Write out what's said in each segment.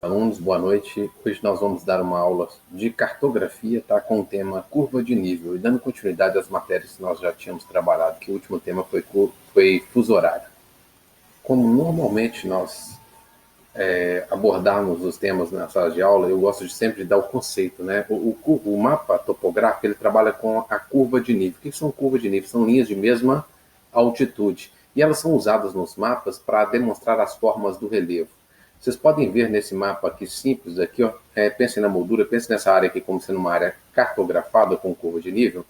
Alunos, boa noite. Hoje nós vamos dar uma aula de cartografia, tá? Com o tema curva de nível e dando continuidade às matérias que nós já tínhamos trabalhado, que o último tema foi fuso horário. Como normalmente nós abordarmos os temas na sala de aula, eu gosto de sempre dar o conceito, né? O mapa topográfico, ele trabalha com a curva de nível. O que são curvas de nível? São linhas de mesma altitude. E elas são usadas nos mapas para demonstrar as formas do relevo. Vocês podem ver nesse mapa aqui simples, aqui, ó, pensem na moldura, pensem nessa área aqui como sendo uma área cartografada com curva de nível.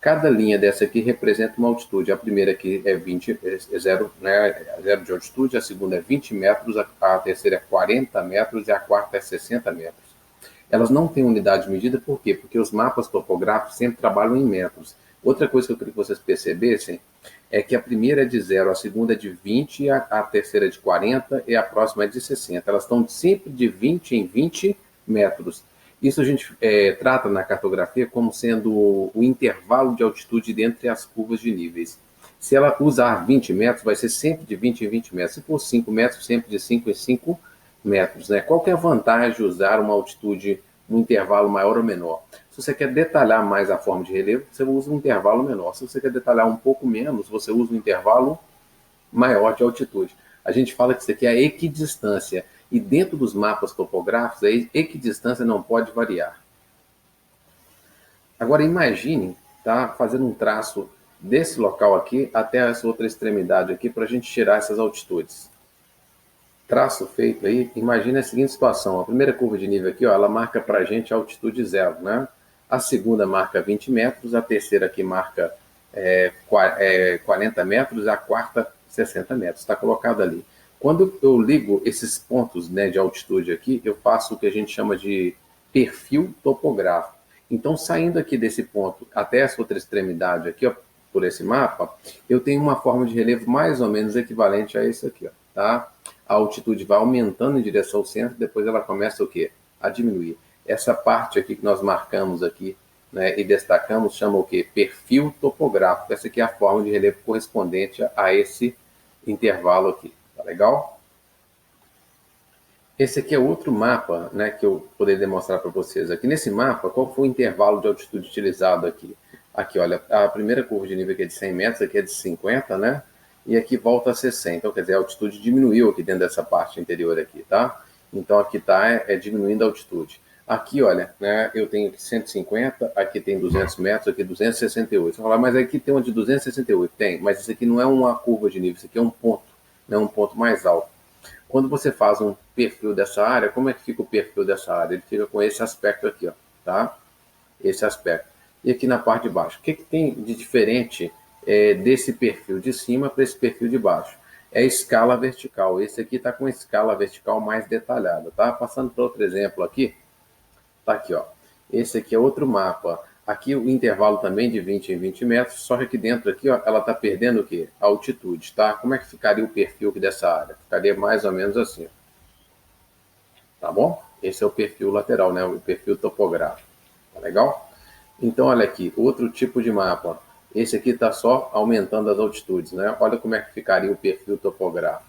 Cada linha dessa aqui representa uma altitude. A primeira aqui é 20, é zero, né, zero de altitude, a segunda é 20 metros, a terceira é 40 metros e a quarta é 60 metros. Elas não têm unidade de medida, por quê? Porque os mapas topográficos sempre trabalham em metros. Outra coisa que eu queria que vocês percebessem é que a primeira é de 0, a segunda é de 20, a terceira é de 40 e a próxima é de 60. Elas estão sempre de 20 em 20 metros. Isso a gente trata na cartografia como sendo o intervalo de altitude dentre as curvas de níveis. Se ela usar 20 metros, vai ser sempre de 20 em 20 metros. Se for 5 metros, sempre de 5 em 5 metros. Né? Qual que é a vantagem de usar uma altitude, um intervalo maior ou menor? Se você quer detalhar mais a forma de relevo, você usa um intervalo menor. Se você quer detalhar um pouco menos, você usa um intervalo maior de altitude. A gente fala que isso aqui é a equidistância. E dentro dos mapas topográficos, a equidistância não pode variar. Agora imagine, tá, fazendo um traço desse local aqui até essa outra extremidade aqui para a gente tirar essas altitudes. Traço feito aí, imagine a seguinte situação. A primeira curva de nível aqui, ó, ela marca para a gente a altitude zero, né? A segunda marca 20 metros, a terceira aqui marca 40 metros, a quarta 60 metros. Está colocado ali. Quando eu ligo esses pontos, né, de altitude aqui, eu faço o que a gente chama de perfil topográfico. Então, saindo aqui desse ponto até essa outra extremidade aqui, ó, por esse mapa, eu tenho uma forma de relevo mais ou menos equivalente a isso aqui, ó, tá? A altitude vai aumentando em direção ao centro, depois ela começa o quê? A diminuir. Essa parte aqui que nós marcamos aqui, né, e destacamos, chama o quê? Perfil topográfico. Essa aqui é a forma de relevo correspondente a esse intervalo aqui. Tá legal? Esse aqui é outro mapa, né, que eu poderia demonstrar para vocês. Aqui nesse mapa, qual foi o intervalo de altitude utilizado aqui? Aqui, olha, a primeira curva de nível aqui é de 100 metros, aqui é de 50, né? E aqui volta a ser 100. Então, quer dizer, a altitude diminuiu aqui dentro dessa parte interior aqui, tá? Então, aqui está diminuindo a altitude. Aqui, olha, né, eu tenho aqui 150, aqui tem 200 metros, aqui 268. Você fala, mas aqui tem uma de 268. Tem, mas isso aqui não é uma curva de nível, isso aqui é um ponto, né, um ponto mais alto. Quando você faz um perfil dessa área, como é que fica o perfil dessa área? Ele fica com esse aspecto aqui, ó, tá? Esse aspecto. E aqui na parte de baixo, o que tem de diferente desse perfil de cima para esse perfil de baixo? É a escala vertical. Esse aqui está com a escala vertical mais detalhada, tá? Passando para outro exemplo aqui, tá aqui, ó. Esse aqui é outro mapa. Aqui o intervalo também de 20 em 20 metros, só que aqui dentro aqui, ó, ela está perdendo o quê? A altitude, tá? Como é que ficaria o perfil aqui dessa área? Ficaria mais ou menos assim, tá bom? Esse é o perfil lateral, né? O perfil topográfico, tá legal? Então, olha aqui, outro tipo de mapa. Esse aqui está só aumentando as altitudes, né? Olha como é que ficaria o perfil topográfico.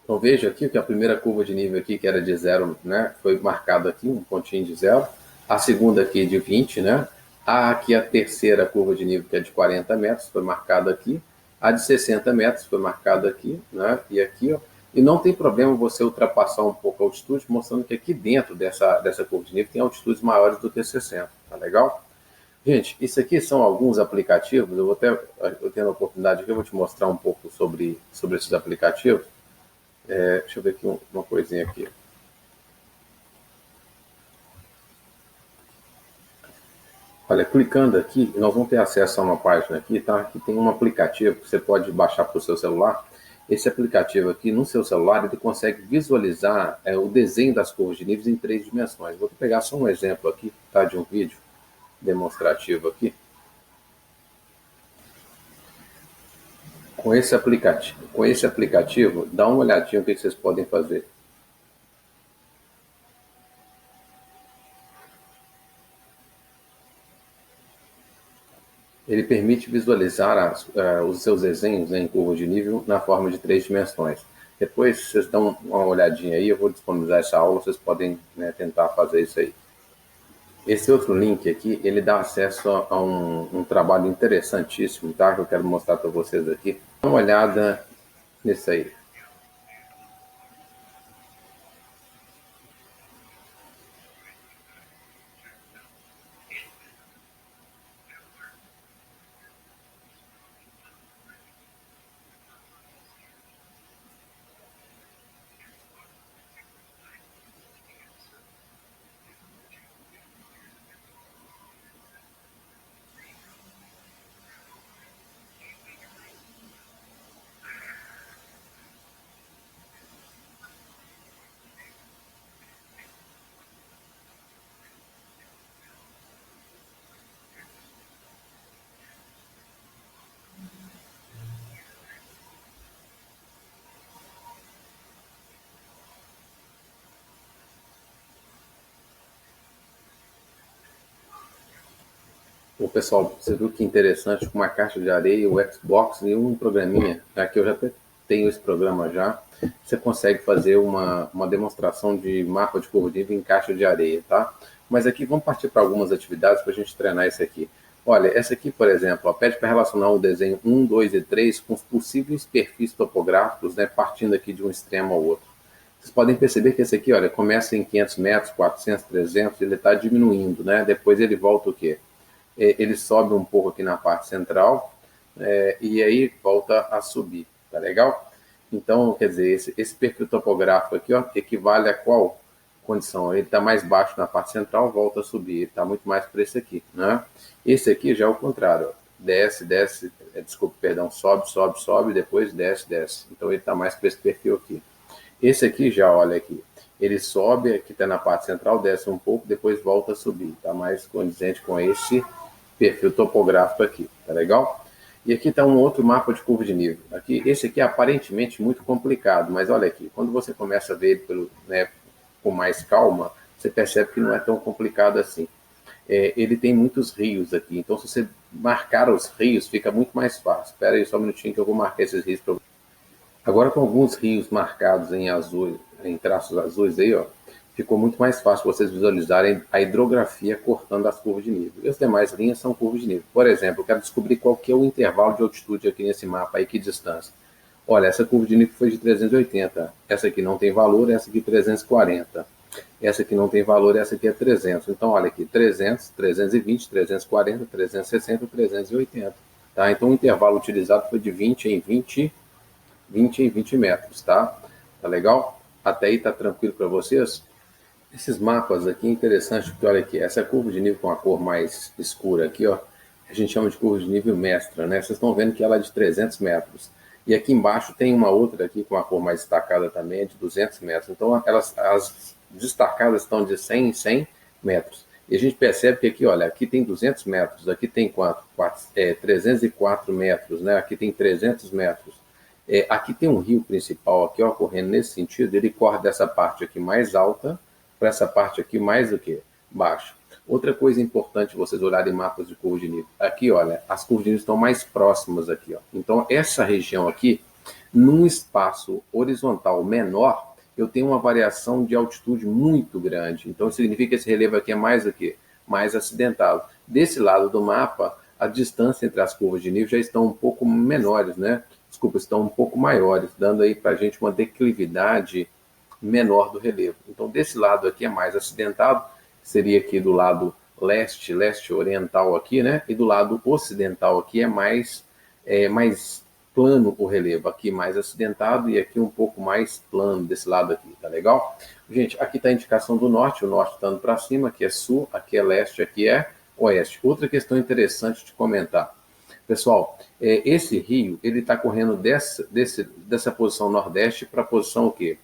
Então veja aqui que a primeira curva de nível aqui, que era de zero, né, foi marcado aqui, um pontinho de zero. A segunda aqui de 20, né? Aqui a terceira curva de nível, que é de 40 metros, foi marcada aqui. A de 60 metros foi marcada aqui, né? E aqui, ó. E não tem problema você ultrapassar um pouco a altitude, mostrando que aqui dentro dessa curva de nível tem altitudes maiores do que 60, tá legal? Gente, isso aqui são alguns aplicativos, eu tendo a oportunidade aqui, eu vou te mostrar um pouco sobre esses aplicativos. Deixa eu ver aqui uma coisinha aqui. Olha, clicando aqui, nós vamos ter acesso a uma página aqui, tá? Que tem um aplicativo que você pode baixar para o seu celular. Esse aplicativo aqui, no seu celular, ele consegue visualizar o desenho das curvas de níveis em 3 dimensões. Vou pegar só um exemplo aqui, tá? De um vídeo demonstrativo aqui. Com esse aplicativo, dá uma olhadinha o que vocês podem fazer. Ele permite visualizar os seus desenhos, né, em curva de nível na forma de 3 dimensões. Depois vocês dão uma olhadinha aí, eu vou disponibilizar essa aula, vocês podem, né, tentar fazer isso aí. Esse outro link aqui, ele dá acesso a um trabalho interessantíssimo, tá? Que eu quero mostrar para vocês aqui. Dá uma olhada nisso aí. Bom, pessoal, você viu que interessante, com uma caixa de areia, o Xbox e um programinha. Aqui eu já tenho esse programa já. Você consegue fazer uma demonstração de mapa de curva de nível em caixa de areia, tá? Mas aqui vamos partir para algumas atividades para a gente treinar isso aqui. Olha, essa aqui, por exemplo, ó, pede para relacionar o desenho 1, 2 e 3 com os possíveis perfis topográficos, né, partindo aqui de um extremo ao outro. Vocês podem perceber que esse aqui, olha, começa em 500 metros, 400, 300, ele está diminuindo, né? Depois ele volta o quê? Ele sobe um pouco aqui na parte central, e aí volta a subir, tá legal? Então, quer dizer, esse perfil topográfico aqui, ó, equivale a qual condição? Ele está mais baixo na parte central, volta a subir, ele está muito mais para esse aqui, né? Esse aqui já é o contrário, ó. Desce, desce, desculpa, perdão, sobe, sobe, sobe, depois desce, desce. Então ele está mais para esse perfil aqui. Esse aqui já, olha aqui, ele sobe, aqui está na parte central, desce um pouco, depois volta a subir, está mais condizente com esse perfil topográfico aqui, tá legal? E aqui está um outro mapa de curva de nível. Aqui, esse aqui é aparentemente muito complicado, mas olha aqui, quando você começa a ver ele né, com mais calma, você percebe que não é tão complicado assim. Ele tem muitos rios aqui, então se você marcar os rios, fica muito mais fácil. Espera aí só um minutinho que eu vou marcar esses rios para você. Agora com alguns rios marcados em azul, em traços azuis aí, ó, ficou muito mais fácil vocês visualizarem a hidrografia cortando as curvas de nível. E as demais linhas são curvas de nível. Por exemplo, eu quero descobrir qual que é o intervalo de altitude aqui nesse mapa, aí que distância. Olha, essa curva de nível foi de 380. Essa aqui não tem valor, essa aqui 340. Essa aqui não tem valor, essa aqui é 300. Então, olha aqui, 300, 320, 340, 360, 380. Tá? Então, o intervalo utilizado foi de 20 em 20, 20 em 20 metros, tá? Tá legal? Até aí tá tranquilo para vocês? Esses mapas aqui é interessante, porque olha aqui, essa curva de nível com a cor mais escura aqui, ó, a gente chama de curva de nível mestra, né? Vocês estão vendo que ela é de 300 metros. E aqui embaixo tem uma outra aqui com a cor mais destacada também, de 200 metros. Então, as destacadas estão de 100 em 100 metros. E a gente percebe que aqui, olha, aqui tem 200 metros, aqui tem quanto? 304 metros, né? Aqui tem 300 metros. Aqui tem um rio principal aqui, ó, correndo nesse sentido, ele corre dessa parte aqui mais alta para essa parte aqui mais do que baixa. Outra coisa importante vocês olharem mapas de curva de nível. Aqui, olha, as curvas de nível estão mais próximas aqui, ó. Então, essa região aqui, num espaço horizontal menor, eu tenho uma variação de altitude muito grande. Então, significa que esse relevo aqui é mais do que? Mais acidentado. Desse lado do mapa, a distância entre as curvas de nível já estão um pouco menores, né? Desculpa, estão um pouco maiores, dando aí para a gente uma declividade menor do relevo. Então, desse lado aqui é mais acidentado, seria aqui do lado leste, leste oriental aqui, né? E do lado ocidental aqui é mais plano o relevo. Aqui mais acidentado e aqui um pouco mais plano desse lado aqui, tá legal? Gente, aqui está a indicação do norte, o norte está indo para cima, aqui é sul, aqui é leste, aqui é oeste. Outra questão interessante de comentar. Pessoal, esse rio, ele está correndo dessa posição nordeste para a posição o quê?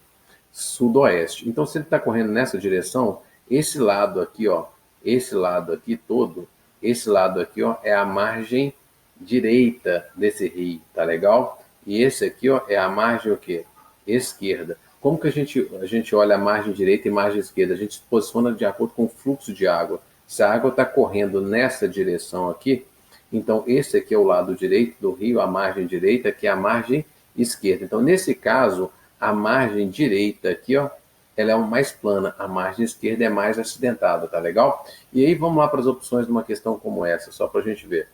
Sudoeste. Então, se ele está correndo nessa direção, esse lado aqui, ó, esse lado aqui todo, esse lado aqui, ó, é a margem direita desse rio, tá legal? E esse aqui, ó, é a margem o quê? Esquerda. Como que a gente olha a margem direita e margem esquerda? A gente se posiciona de acordo com o fluxo de água. Se a água está correndo nessa direção aqui, então esse aqui é o lado direito do rio, a margem direita, que é a margem esquerda. Então, nesse caso, A margem direita aqui, ó, ela é mais plana, a margem esquerda é mais acidentada, tá legal? E aí vamos lá para as opções de uma questão como essa, só para a gente ver.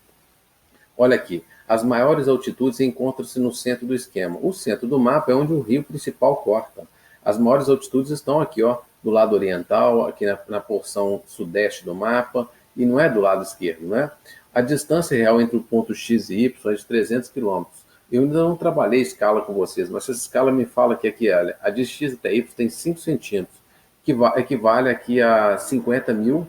Olha aqui, as maiores altitudes encontram-se no centro do esquema. O centro do mapa é onde o rio principal corta. As maiores altitudes estão aqui, ó, do lado oriental, aqui na porção sudeste do mapa, e não é do lado esquerdo, né? A distância real entre o ponto X e Y é de 300 quilômetros. Eu ainda não trabalhei escala com vocês, mas essa escala me fala que aqui, olha, a de X até Y tem 5 centímetros, que equivale aqui a 50 mil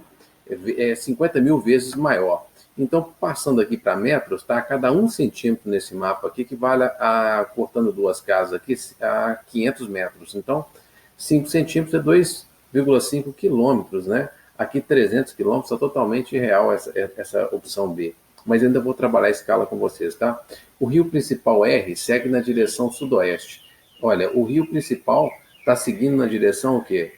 vezes maior. Então, passando aqui para metros, tá? Cada 1 centímetro nesse mapa aqui equivale a, cortando duas casas aqui, a 500 metros. Então, 5 centímetros é 2,5 quilômetros, né? Aqui 300 quilômetros é totalmente irreal essa opção B. Mas ainda vou trabalhar a escala com vocês, tá? O rio principal R segue na direção sudoeste. Olha, o rio principal está seguindo na direção o quê?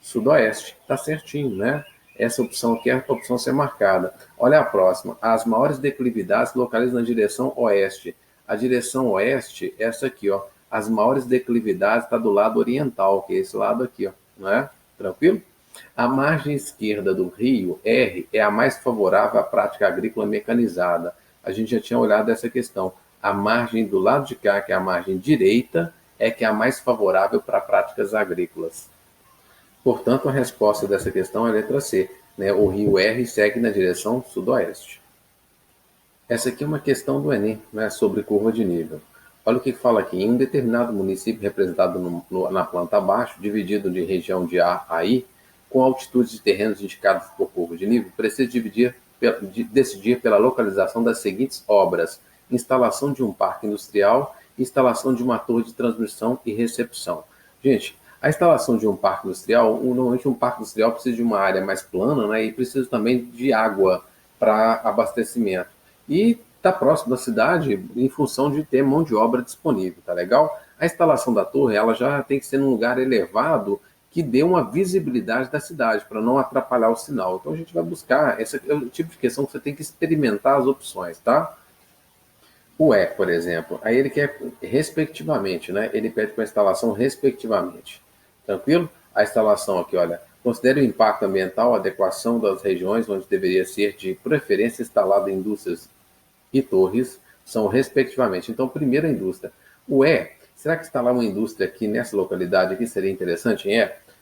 Sudoeste. Tá certinho, né? Essa opção aqui é a opção a ser marcada. Olha a próxima. As maiores declividades se localizam na direção oeste. A direção oeste, essa aqui, ó. As maiores declividades está do lado oriental, que é esse lado aqui, ó. Não é? Tranquilo? A margem esquerda do rio R é a mais favorável à prática agrícola mecanizada. A gente já tinha olhado essa questão. A margem do lado de cá, que é a margem direita, é que é a mais favorável para práticas agrícolas. Portanto, a resposta dessa questão é a letra C, né? O rio R segue na direção sudoeste. Essa aqui é uma questão do Enem, né? Sobre curva de nível. Olha o que fala aqui. Em um determinado município representado na planta abaixo, dividido de região de A a I, com altitudes de terrenos indicados por curva de nível, precisa decidir pela localização das seguintes obras: instalação de um parque industrial, instalação de uma torre de transmissão e recepção. Gente, a instalação de um parque industrial, normalmente um parque industrial precisa de uma área mais plana, né, e precisa também de água para abastecimento. E está próximo da cidade em função de ter mão de obra disponível, tá legal? A instalação da torre, ela já tem que ser num lugar elevado que dê uma visibilidade da cidade, para não atrapalhar o sinal. Então a gente vai buscar, esse é o tipo de questão que você tem que experimentar as opções, tá? O E, por exemplo, aí ele quer respectivamente, né? Ele pede para a instalação respectivamente. Tranquilo? A instalação aqui, olha, considere o impacto ambiental, a adequação das regiões onde deveria ser de preferência instalada indústrias e torres, são respectivamente. Então, primeiro a indústria. O E, será que instalar uma indústria aqui nessa localidade aqui seria interessante?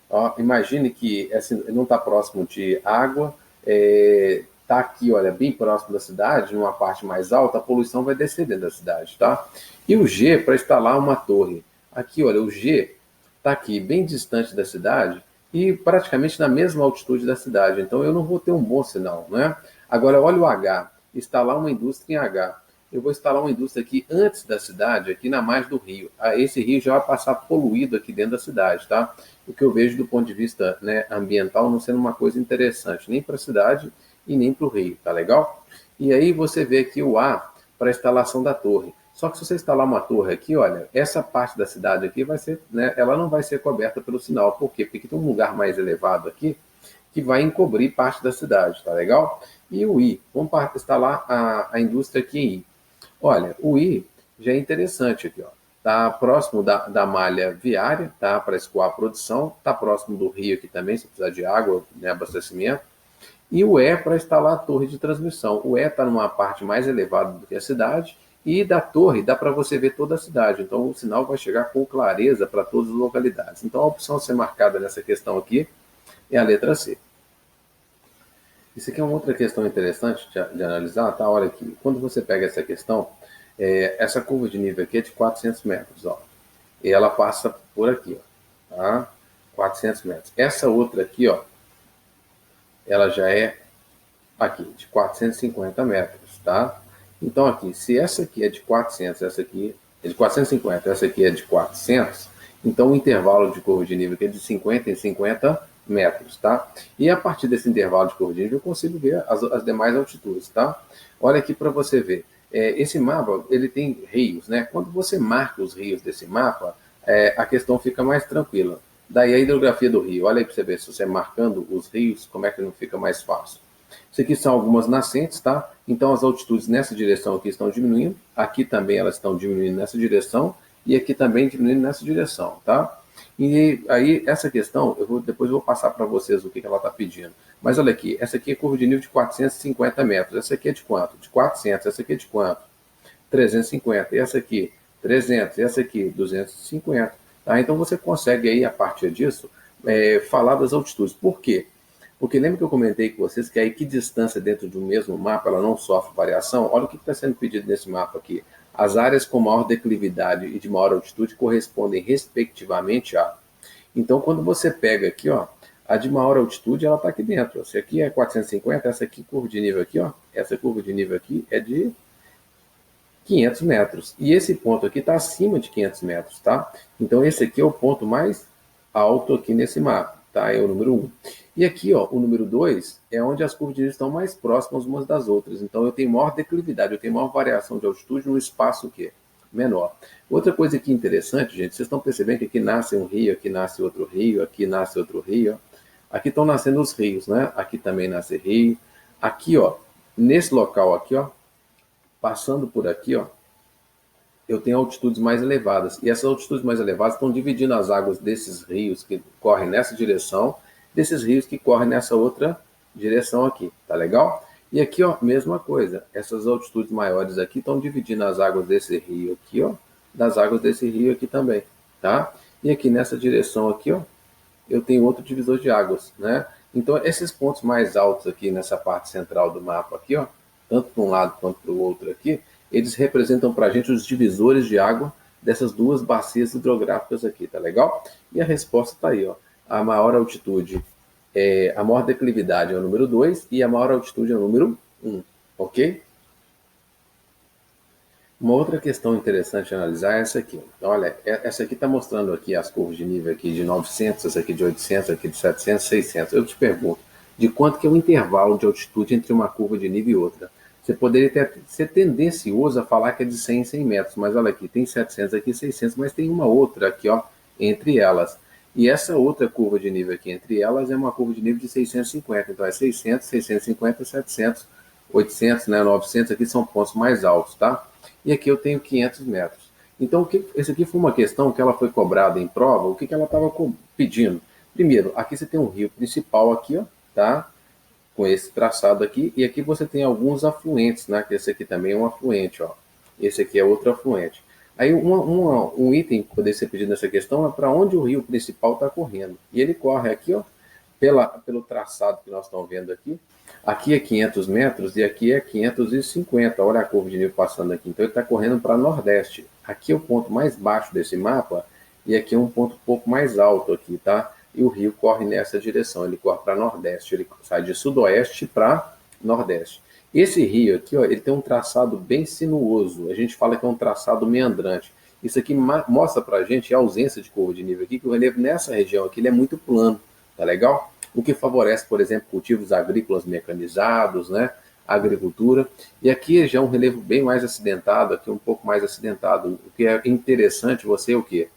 Ó, imagine que não está próximo de água, está aqui, olha, bem próximo da cidade, numa parte mais alta, a poluição vai descer dentro da cidade, tá? E o G, para instalar uma torre. Aqui, olha, o G está aqui bem distante da cidade e praticamente na mesma altitude da cidade. Então eu não vou ter um bom sinal, né? Agora olha o H, instalar uma indústria em H. Eu vou instalar uma indústria aqui antes da cidade, aqui na margem do rio. Esse rio já vai passar poluído aqui dentro da cidade, tá? O que eu vejo do ponto de vista, né, ambiental não sendo uma coisa interessante, nem para a cidade e nem para o rio, tá legal? E aí você vê aqui o A para a instalação da torre. Só que se você instalar uma torre aqui, olha, essa parte da cidade aqui vai ser, né, ela não vai ser coberta pelo sinal. Por quê? Porque tem um lugar mais elevado aqui que vai encobrir parte da cidade, tá legal? E o I, vamos instalar a indústria aqui em I. Olha, o I já é interessante aqui, ó. Tá próximo da malha viária, tá? Para escoar a produção, tá próximo do rio aqui também, se precisar de água, né, abastecimento. E o E para instalar a torre de transmissão. O E está numa parte mais elevada do que a cidade, e da torre dá para você ver toda a cidade. Então o sinal vai chegar com clareza para todas as localidades. Então a opção a ser marcada nessa questão aqui é a letra C. Isso aqui é uma outra questão interessante de analisar, tá? Olha aqui, quando você pega essa questão, essa curva de nível aqui é de 400 metros, ó. E ela passa por aqui, ó, tá? 400 metros. Essa outra aqui, ó, ela já é aqui, de 450 metros, tá? Então aqui, se essa aqui é de 400, essa aqui é de 450, essa aqui é de 400, então o intervalo de curva de nível aqui é de 50 em 50 metros, tá? E a partir desse intervalo de curva de nível eu consigo ver as demais altitudes, tá? Olha aqui para você ver. Esse mapa, ele tem rios, né? Quando você marca os rios desse mapa, a questão fica mais tranquila. Daí a hidrografia do rio. Olha aí para você ver, se você marcando os rios, como é que não fica mais fácil. Isso aqui são algumas nascentes, tá? Então as altitudes nessa direção aqui estão diminuindo, aqui também elas estão diminuindo nessa direção, e aqui também diminuindo nessa direção, tá? E aí, essa questão, depois eu vou passar para vocês o que ela está pedindo. Mas olha aqui, essa aqui é curva de nível de 450 metros. Essa aqui é de quanto? De 400. Essa aqui é de quanto? 350. E essa aqui, 300. E essa aqui, 250. Tá? Então, você consegue aí, a partir disso, falar das altitudes. Por quê? Porque lembra que eu comentei com vocês que a equidistância dentro de um mesmo mapa ela não sofre variação? Olha o que está sendo pedido nesse mapa aqui. As áreas com maior declividade e de maior altitude correspondem respectivamente a... Então, quando você pega aqui, ó, a de maior altitude, ela está aqui dentro. Essa aqui é 450, essa aqui, curva de nível aqui, ó, essa curva de nível aqui é de 500 metros. E esse ponto aqui está acima de 500 metros, tá? Então, esse aqui é o ponto mais alto aqui nesse mapa, tá? É o número 1. E aqui, ó, o número 2 é onde as curvas de nível estão mais próximas umas das outras. Então, eu tenho maior declividade, eu tenho maior variação de altitude num espaço que menor. Outra coisa aqui interessante, gente, vocês estão percebendo que aqui nasce um rio, aqui nasce outro rio, aqui nasce outro rio. Aqui estão nascendo os rios, né? Aqui também nasce rio. Aqui, ó, nesse local aqui, ó, passando por aqui, ó, eu tenho altitudes mais elevadas. E essas altitudes mais elevadas estão dividindo as águas desses rios que correm nessa direção, desses rios que correm nessa outra direção aqui, tá legal? E aqui, ó, mesma coisa. Essas altitudes maiores aqui estão dividindo as águas desse rio aqui, ó, das águas desse rio aqui também, tá? E aqui nessa direção aqui, ó, eu tenho outro divisor de águas, né? Então, esses pontos mais altos aqui nessa parte central do mapa aqui, ó, tanto para um lado quanto para o outro aqui, eles representam para a gente os divisores de água dessas duas bacias hidrográficas aqui, tá legal? E a resposta está aí, ó. A maior altitude, a maior declividade é o número 2 e a maior altitude é o número 1, ok? Uma outra questão interessante de analisar é essa aqui. Olha, essa aqui está mostrando aqui as curvas de nível aqui de 900, essa aqui de 800, aqui de 700, 600. Eu te pergunto, de quanto que é o intervalo de altitude entre uma curva de nível e outra? Você poderia ser tendencioso a falar que é de 100 em 100 metros, mas olha aqui, tem 700 aqui, 600, mas tem uma outra aqui, ó, entre elas. E essa outra curva de nível aqui entre elas é uma curva de nível de 650. Então é 600, 650, 700, 800, né, 900, aqui são pontos mais altos, tá? E aqui eu tenho 500 metros. Então, esse aqui foi uma questão que ela foi cobrada em prova, o que ela estava pedindo? Primeiro, aqui você tem um rio principal aqui, ó, tá? Com esse traçado aqui, e aqui você tem alguns afluentes, né? Que esse aqui também é um afluente, ó. Esse aqui é outro afluente. Aí um item que poderia ser pedido nessa questão é para onde o rio principal está correndo. E ele corre aqui, ó, pelo traçado que nós estamos vendo aqui. Aqui é 500 metros e aqui é 550. Olha a curva de nível passando aqui. Então ele está correndo para nordeste. Aqui é o ponto mais baixo desse mapa e aqui é um ponto um pouco mais alto aqui, tá? E o rio corre nessa direção. Ele corre para nordeste. Ele sai de sudoeste para nordeste. Esse rio aqui, ó, ele tem um traçado bem sinuoso. A gente fala que é um traçado meandrante. Isso aqui mostra para a gente a ausência de curva de nível aqui, que o relevo nessa região aqui ele é muito plano. Tá legal? O que favorece, por exemplo, cultivos agrícolas mecanizados, né? Agricultura. E aqui já é um relevo bem mais acidentado, aqui um pouco mais acidentado. O que é interessante você o quê?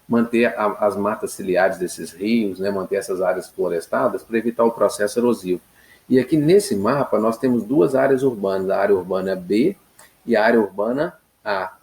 Manter as matas ciliares desses rios, né? Manter essas áreas florestadas para evitar o processo erosivo. E aqui nesse mapa nós temos duas áreas urbanas, a área urbana B e a área urbana A.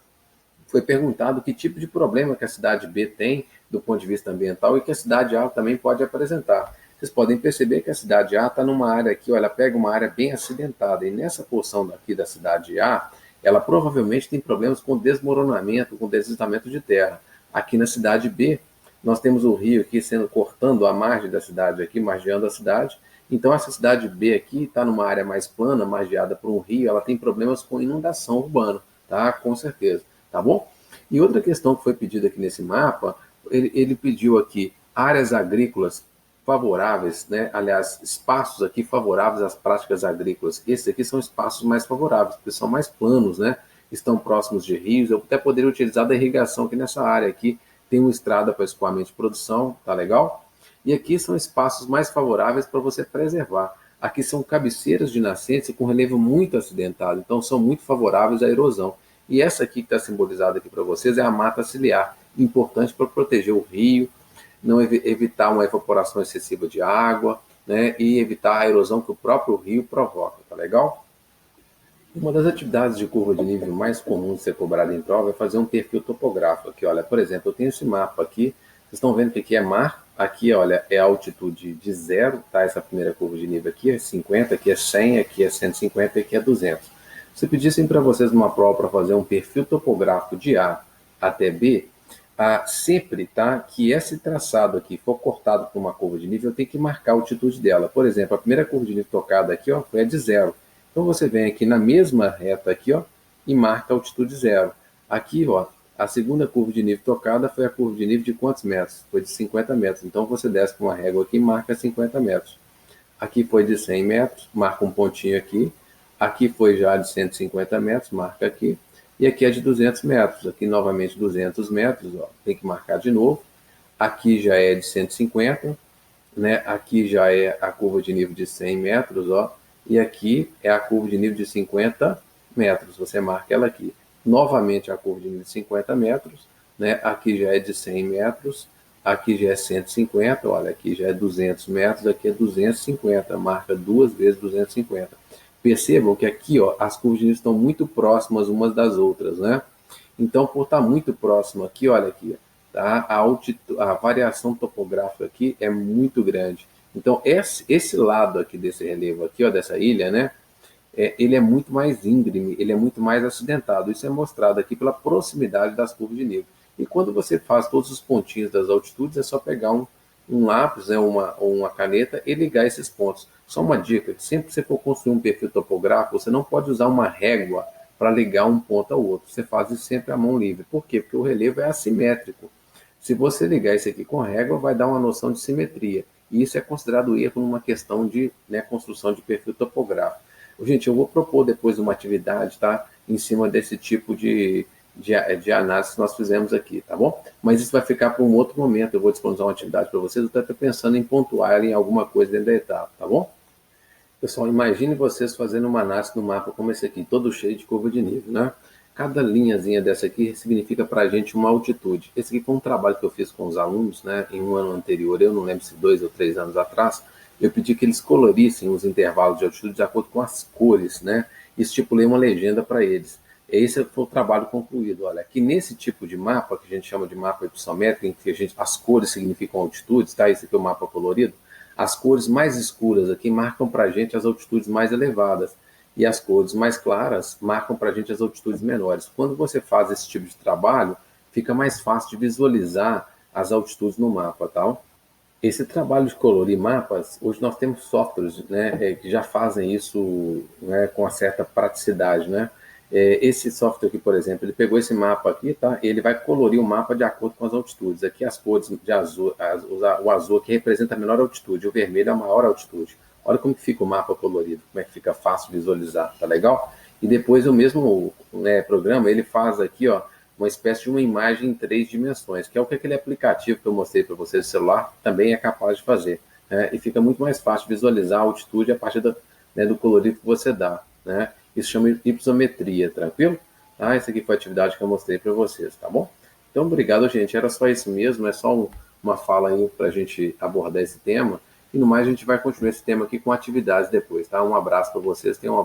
Foi perguntado que tipo de problema que a cidade B tem do ponto de vista ambiental e que a cidade A também pode apresentar. Vocês podem perceber que a cidade A está numa área aqui, olha, ela pega uma área bem acidentada, e nessa porção daqui da cidade A, ela provavelmente tem problemas com desmoronamento, com deslizamento de terra. Aqui na cidade B, nós temos o rio aqui cortando a margem da cidade aqui, margeando a cidade. Então essa cidade B aqui está numa área mais plana, margeada por um rio, ela tem problemas com inundação urbana, tá? Com certeza, tá bom? E outra questão que foi pedida aqui nesse mapa, ele pediu aqui áreas agrícolas favoráveis, né? Aliás, espaços aqui favoráveis às práticas agrícolas. Esses aqui são espaços mais favoráveis, porque são mais planos, né? Estão próximos de rios. Eu até poderia utilizar da irrigação aqui nessa área aqui. Tem uma estrada para escoamento de produção, tá legal? E aqui são espaços mais favoráveis para você preservar. Aqui são cabeceiras de nascentes com relevo muito acidentado, então são muito favoráveis à erosão. E essa aqui que está simbolizada aqui para vocês é a mata ciliar, importante para proteger o rio, não evitar uma evaporação excessiva de água, né, e evitar a erosão que o próprio rio provoca, tá legal? Uma das atividades de curva de nível mais comum de ser cobrada em prova é fazer um perfil topográfico. Aqui, olha, por exemplo, eu tenho esse mapa aqui, vocês estão vendo que aqui é mar, aqui, olha, é a altitude de zero, tá? Essa primeira curva de nível aqui é 50, aqui é 100, aqui é 150 e aqui é 200. Se pedissem para vocês numa prova para fazer um perfil topográfico de A até B, sempre, tá, que esse traçado aqui for cortado por uma curva de nível, eu tenho que marcar a altitude dela. Por exemplo, a primeira curva de nível tocada aqui, ó, foi a de zero. Então você vem aqui na mesma reta aqui, ó, e marca a altitude zero. Aqui, ó, a segunda curva de nível tocada foi a curva de nível de quantos metros? Foi de 50 metros. Então você desce com uma régua aqui e marca 50 metros. Aqui foi de 100 metros, marca um pontinho aqui. Aqui foi já de 150 metros, marca aqui. E aqui é de 200 metros. Aqui novamente 200 metros, ó, tem que marcar de novo. Aqui já é de 150, né? Aqui já é a curva de nível de 100 metros, ó. E aqui é a curva de nível de 50 metros. Você marca ela aqui. Novamente a curva de nível de 50 metros, né? Aqui já é de 100 metros. Aqui já é 150, olha, aqui já é 200 metros, aqui é 250, marca duas vezes 250. Percebam que aqui, ó, as curvas de nível estão muito próximas umas das outras, né? Então, por estar muito próximo aqui, olha aqui, tá? A variação topográfica aqui é muito grande. Então, esse lado aqui desse relevo aqui, ó, dessa ilha, né? Ele é muito mais íngreme, ele é muito mais acidentado. Isso é mostrado aqui pela proximidade das curvas de nível. E quando você faz todos os pontinhos das altitudes, é só pegar um lápis, né, ou uma caneta e ligar esses pontos. Só uma dica, sempre que você for construir um perfil topográfico, você não pode usar uma régua para ligar um ponto ao outro. Você faz isso sempre à mão livre. Por quê? Porque o relevo é assimétrico. Se você ligar isso aqui com régua, vai dar uma noção de simetria. E isso é considerado erro numa questão de, né, construção de perfil topográfico. Gente, eu vou propor depois uma atividade, tá? Em cima desse tipo de análise que nós fizemos aqui, tá bom? Mas isso vai ficar para um outro momento. Eu vou disponibilizar uma atividade para vocês. Eu estou até pensando em pontuar ela em alguma coisa dentro da etapa, tá bom? Pessoal, imagine vocês fazendo uma análise no mapa como esse aqui, todo cheio de curva de nível, né? Cada linhazinha dessa aqui significa para a gente uma altitude. Esse aqui foi um trabalho que eu fiz com os alunos, né? Em um ano anterior, eu não lembro se 2 ou 3 anos atrás, eu pedi que eles colorissem os intervalos de altitude de acordo com as cores, né? E estipulei uma legenda para eles. Esse foi o trabalho concluído. Olha, aqui nesse tipo de mapa, que a gente chama de mapa hipossométrico, em que as cores significam altitudes, tá? Esse aqui é o mapa colorido. As cores mais escuras aqui marcam para a gente as altitudes mais elevadas. E as cores mais claras marcam para a gente as altitudes menores. Quando você faz esse tipo de trabalho, fica mais fácil de visualizar as altitudes no mapa, tá? Esse trabalho de colorir mapas, hoje nós temos softwares, né, que já fazem isso, né, com uma certa praticidade, né? Esse software aqui, por exemplo, ele pegou esse mapa aqui, tá? Ele vai colorir o mapa de acordo com as altitudes. Aqui as cores de azul, o azul aqui representa a menor altitude, o vermelho é a maior altitude. Olha como que fica o mapa colorido, como é que fica fácil visualizar, tá legal? E depois o mesmo, né, programa, ele faz aqui, ó, uma espécie de uma imagem em 3 dimensões, que é o que aquele aplicativo que eu mostrei para vocês no celular também é capaz de fazer. Né? E fica muito mais fácil visualizar a altitude a partir né, do colorido que você dá. Né? Isso chama hipometria, tranquilo? Ah, essa aqui foi a atividade que eu mostrei para vocês, tá bom? Então, obrigado, gente. Era só isso mesmo, é só uma fala aí para a gente abordar esse tema. E no mais, a gente vai continuar esse tema aqui com atividades depois, tá? Um abraço para vocês, tenham uma